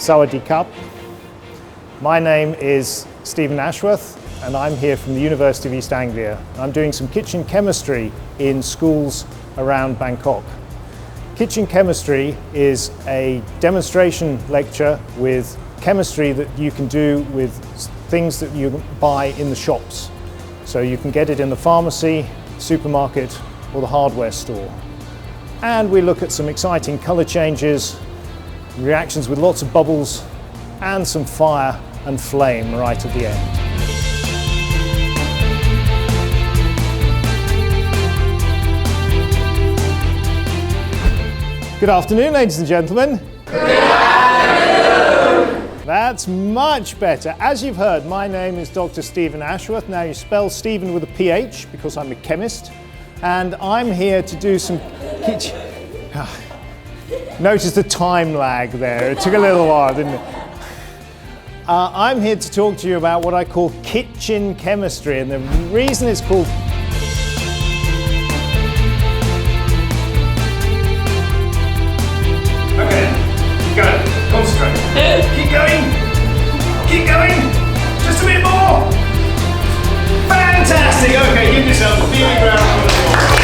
Sawadee Cup. My name is Stephen Ashworth and I'm here from the University of East Anglia. I'm doing some kitchen chemistry in schools around Bangkok. Kitchen chemistry is a demonstration lecture with chemistry that you can do with things that you buy in the shops. So you can get it in the pharmacy, supermarket or the hardware store. And we look at some exciting colour changes, reactions with lots of bubbles and some fire and flame right at the end. Good afternoon, ladies and gentlemen. Good afternoon. That's much better. As you've heard, my name is Dr. Stephen Ashworth. Now you spell Stephen with a PH because I'm a chemist. And I'm here to do some kitchen... Notice the time lag there. It took a little while, didn't it? I'm here to talk to you about what I call kitchen chemistry. And the reason it's called... Okay, go. Concentrate. Keep going. Keep going. Just a bit more. Fantastic. Okay, give yourself a big round of applause.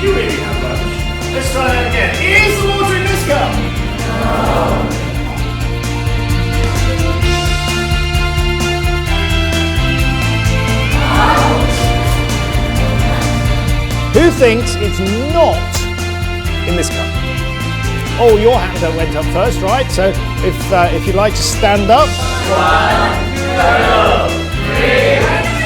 You really have lunch. Let's try that again. Is the water in this cup? Who thinks it's not in this cup? Oh, your hand went up first, right? So if you'd like to stand up. 1, 2, 3.